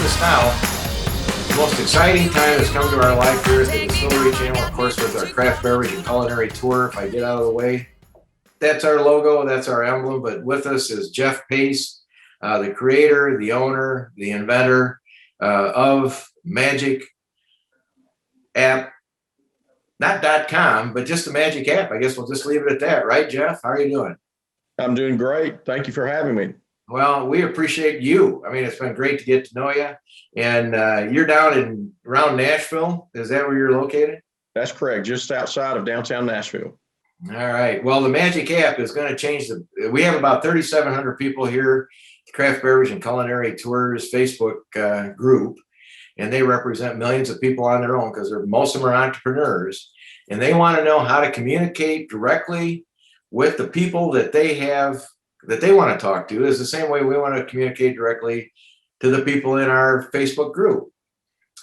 us now. The most exciting time has come to our life here at the Distillery Channel, of course, with our craft beverage and culinary tour. If I get out of the way, that's our logo, that's our emblem. But with us is Geoff Pace, the creator, the owner, the inventor of Majiik app. Not .com, but just the Majiik app. I guess we'll just leave it at that, right, Geoff? How are you doing? I'm doing great. Thank you for having me. Well, we appreciate you. I mean, it's been great to get to know you. And you're down around Nashville. Is that where you're located? That's correct. Just outside of downtown Nashville. All right. Well, the Majiik app is going to change we have about 3,700 people here, Craft Beverage and Culinary Tours Facebook group, and they represent millions of people on their own because most of them are entrepreneurs, and they want to know how to communicate directly with the people that they want to talk to. Is the same way we want to communicate directly to the people in our Facebook group.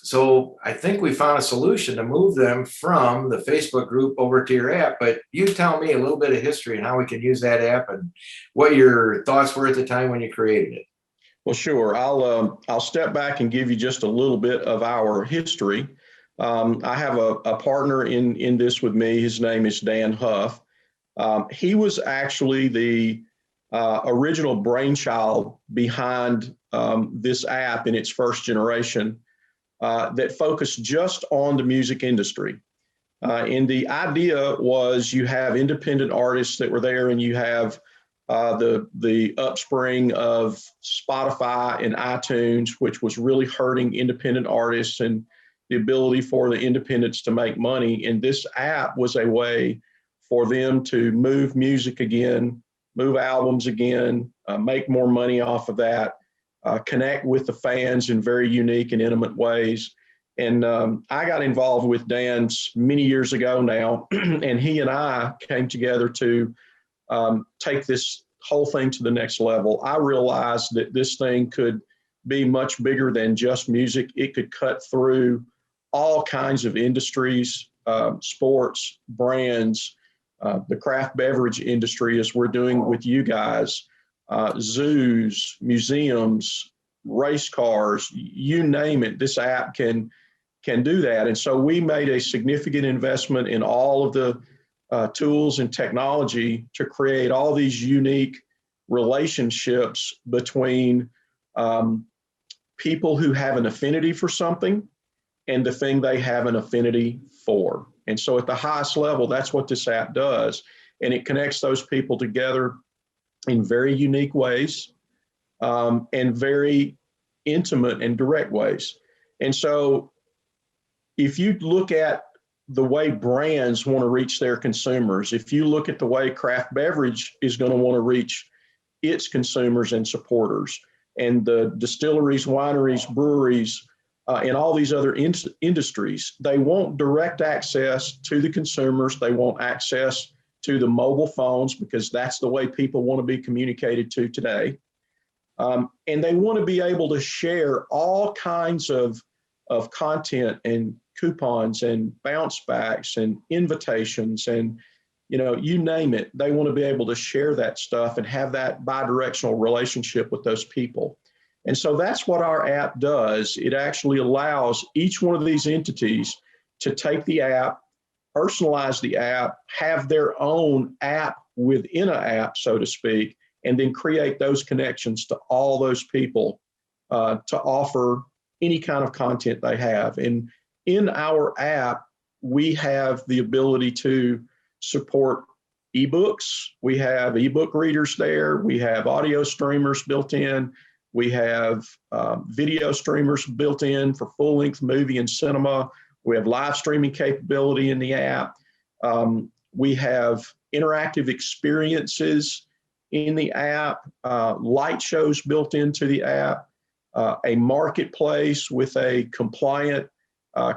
So I think we found a solution to move them from the Facebook group over to your app. But you tell me a little bit of history and how we can use that app and what your thoughts were at the time when you created it. Well, sure. I'll step back and give you just a little bit of our history. I have a partner in this with me. His name is Dan Huff. He was actually the original brainchild behind this app in its first generation that focused just on the music industry. And the idea was you have independent artists that were there, and you have the upspring of Spotify and iTunes, which was really hurting independent artists and the ability for the independents to make money. And this app was a way for them to move music again, move albums again, make more money off of that, connect with the fans in very unique and intimate ways. And I got involved with Dan many years ago now, and he and I came together to take this whole thing to the next level. I realized that this thing could be much bigger than just music. It could cut through all kinds of industries, sports, brands, the craft beverage industry, as we're doing with you guys, zoos, museums, race cars, you name it. This app can do that. And so we made a significant investment in all of the tools and technology to create all these unique relationships between people who have an affinity for something and the thing they have an affinity for. And so at the highest level, that's what this app does. And it connects those people together in very unique ways and very intimate and direct ways. And so if you look at the way brands want to reach their consumers, if you look at the way craft beverage is going to want to reach its consumers and supporters, and the distilleries, wineries, breweries, and all these other industries, they want direct access to the consumers. They want access to the mobile phones because that's the way people want to be communicated to today. And they want to be able to share all kinds of content and coupons and bounce backs and invitations and, you name it. They want to be able to share that stuff and have that bi-directional relationship with those people. And so that's what our app does. It actually allows each one of these entities to take the app, personalize the app, have their own app within an app, so to speak, and then create those connections to all those people to offer any kind of content they have. And in our app, we have the ability to support ebooks. We have ebook readers there. We have audio streamers built in. We have video streamers built in for full-length movie and cinema. We have live streaming capability in the app. We have interactive experiences in the app, light shows built into the app, a marketplace with a compliant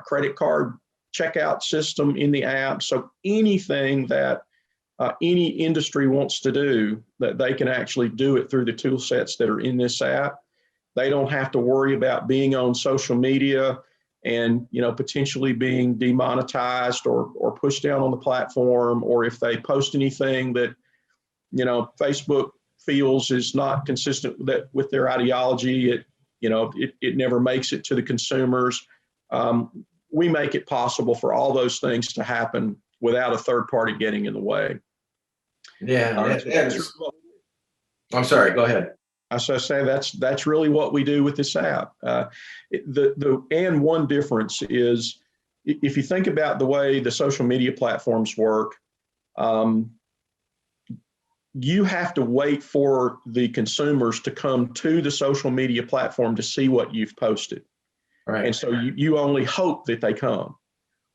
credit card checkout system in the app. So anything that any industry wants to do, that they can actually do it through the tool sets that are in this app. They don't have to worry about being on social media and potentially being demonetized or pushed down on the platform, or if they post anything that Facebook feels is not consistent with their ideology, It never makes it to the consumers. We make it possible for all those things to happen without a third party getting in the way. Yeah, I'm sorry, go ahead. As I say, that's really what we do with this app. And one difference is, if you think about the way the social media platforms work, you have to wait for the consumers to come to the social media platform to see what you've posted. Right. And so you only hope that they come.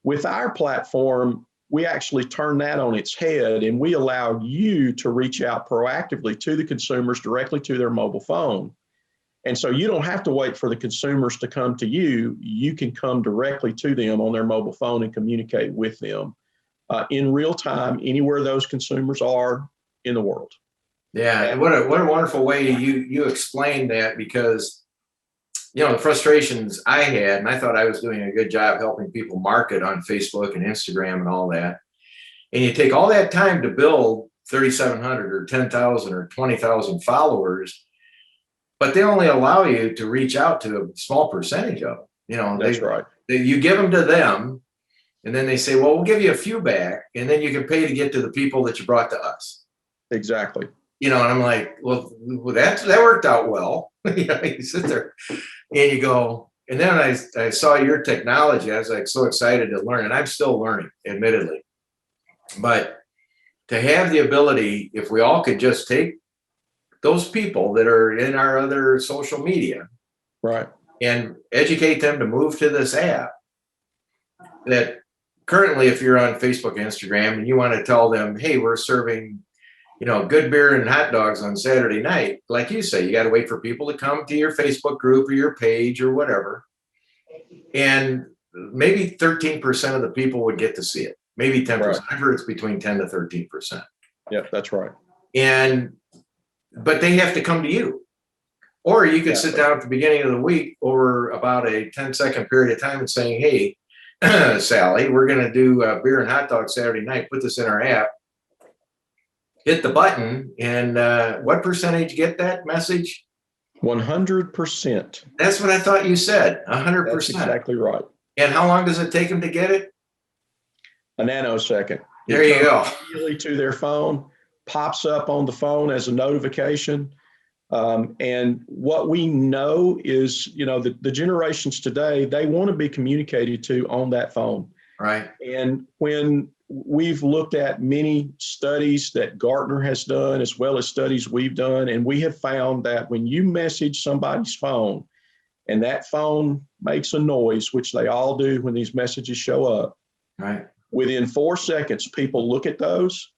With our platform, we actually turn that on its head, and we allow you to reach out proactively to the consumers directly to their mobile phone. And so you don't have to wait for the consumers to come to you. You can come directly to them on their mobile phone and communicate with them in real time, anywhere those consumers are in the world. Yeah, what a wonderful way you explained that, because the frustrations I had, and I thought I was doing a good job helping people market on Facebook and Instagram and all that. And you take all that time to build 3,700 or 10,000 or 20,000 followers, but they only allow you to reach out to a small percentage of them. That's right. You give them to them, and then they say, well, we'll give you a few back, and then you can pay to get to the people that you brought to us. Exactly. And I'm like, well, that worked out well. You sit there and you go, and then I saw your technology. I was like so excited to learn, and I'm still learning, admittedly. But to have the ability, if we all could just take those people that are in our other social media, right, and educate them to move to this app. That currently, if you're on Facebook and Instagram and you want to tell them, hey, we're serving good beer and hot dogs on Saturday night, like you say, you got to wait for people to come to your Facebook group or your page or whatever. And maybe 13% of the people would get to see it. Maybe 10%. Right. I've heard it's between 10 to 13%. Yeah, that's right. But they have to come to you. Or you could sit down at the beginning of the week over about a 10-second period of time and saying, hey, Sally, we're going to do beer and hot dogs Saturday night. Put this in our app. Hit the button, and what percentage get that message? 100%. That's what I thought you said. 100%. That's exactly right. And how long does it take them to get it? A nanosecond. There you go. Immediately to their phone, pops up on the phone as a notification. And what we know is, the generations today, they want to be communicated to on that phone. Right. And when we've looked at many studies that Gartner has done, as well as studies we've done, and we have found that when you message somebody's phone and that phone makes a noise, which they all do when these messages show up, right, within 4 seconds, people look at those,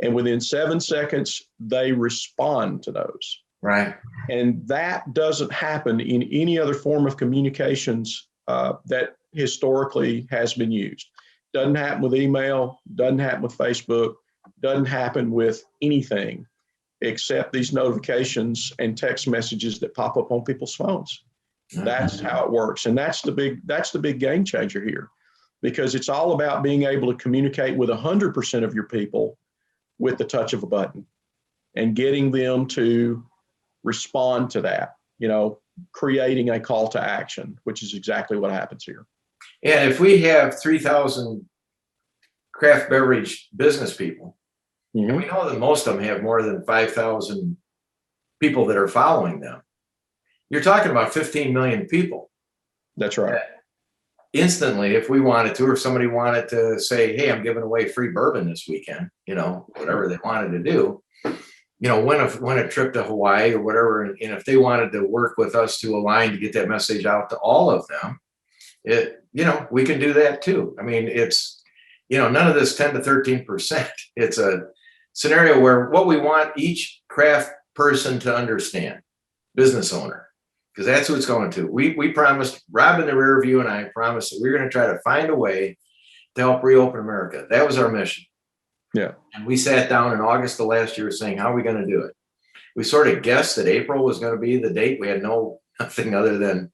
and within 7 seconds, they respond to those. Right. And that doesn't happen in any other form of communications that historically has been used. Doesn't happen with email, doesn't happen with Facebook, doesn't happen with anything except these notifications and text messages that pop up on people's phones. That's how it works. And that's the big game changer here, because it's all about being able to communicate with 100% of your people with the touch of a button and getting them to respond to that, creating a call to action, which is exactly what happens here. And if we have 3,000 craft beverage business people, and we know that most of them have more than 5,000 people that are following them, you're talking about 15 million people. That's right. Instantly, if we wanted to, or if somebody wanted to say, hey, I'm giving away free bourbon this weekend, whatever they wanted to do, win a trip to Hawaii or whatever. And if they wanted to work with us to align to get that message out to all of them, we can do that too. I mean, it's, none of this 10 to 13%. It's a scenario where what we want each craft person to understand, business owner, because that's who it's going to. We promised, Rob in the rear view and I promised that we we're going to try to find a way to help reopen America. That was our mission. Yeah. And we sat down in August of last year saying, how are we going to do it? We sort of guessed that April was going to be the date. We had nothing other than,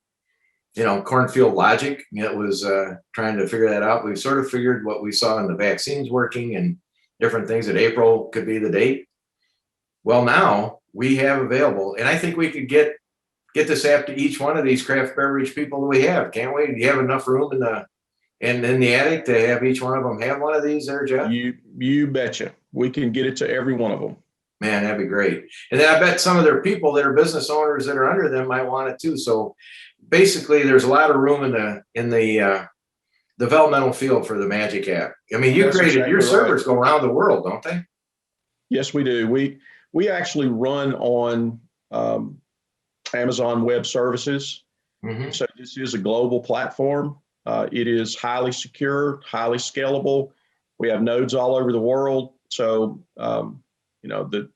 cornfield logic. It was trying to figure that out. We sort of figured what we saw in the vaccines working and different things, that April could be the date. Well, now we have available, and I think we could get get this app to each one of these craft beverage people that we have, can't we? Do you have enough room in the attic to have each one of them have one of these there, Geoff? You betcha. We can get it to every one of them. Man, that'd be great. And then I bet some of their people that are business owners that are under them might want it too. So basically, there's a lot of room in the developmental field for the Majiik app. I mean, your servers go around the world, don't they? Yes, we do. We actually run on Amazon Web Services. Mm-hmm. So this is a global platform. It is highly secure, highly scalable. We have nodes all over the world. So, the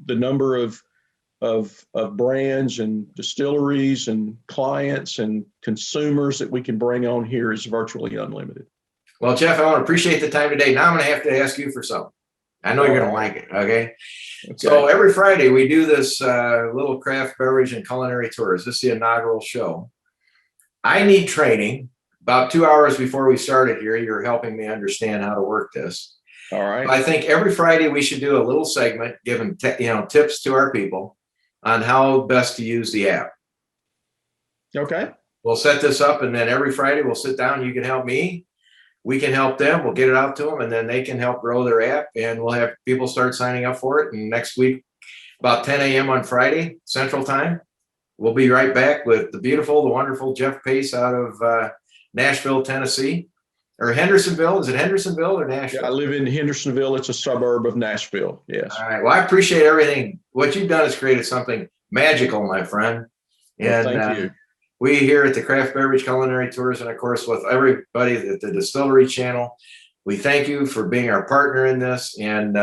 number of brands and distilleries and clients and consumers that we can bring on here is virtually unlimited. Well, Geoff, I want to appreciate the time today. Now I'm going to have to ask you for something. I know you're going to like it. Okay. So every Friday we do this little craft beverage and culinary tours. This is the inaugural show. I need training. About 2 hours before we started here, you're helping me understand how to work this. All right. I think every Friday we should do a little segment giving tips to our people on how best to use the app. Okay. We'll set this up, and then every Friday we'll sit down. You can help me. We can help them. We'll get it out to them, and then they can help grow their app, and we'll have people start signing up for it. And next week, about 10 a.m. on Friday, Central Time, we'll be right back with the wonderful Geoff Pace out of Nashville, Tennessee, or Hendersonville. Is it Hendersonville or Nashville? Yeah, I live in Hendersonville. It's a suburb of Nashville. Yes. All right. Well, I appreciate everything. What you've done is created something magical, my friend. And thank you. We here at the Craft Beverage Culinary Tours, and of course with everybody at the Distillery Channel, we thank you for being our partner in this. And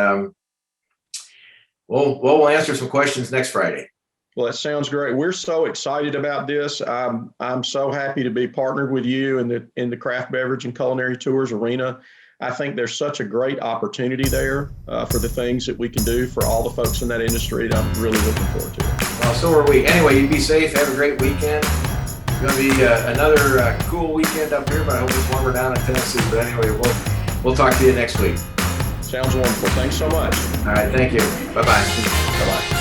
we'll answer some questions next Friday. Well, that sounds great. We're so excited about this. I'm so happy to be partnered with you in the Craft Beverage and Culinary Tours arena. I think there's such a great opportunity there for the things that we can do for all the folks in that industry, and I'm really looking forward to it. Well, so are we. Anyway, you be safe. Have a great weekend. It's going to be another cool weekend up here, but I hope it's warmer down in Tennessee. But anyway, we'll talk to you next week. Sounds wonderful. Thanks so much. All right. Thank you. Bye-bye. Bye-bye.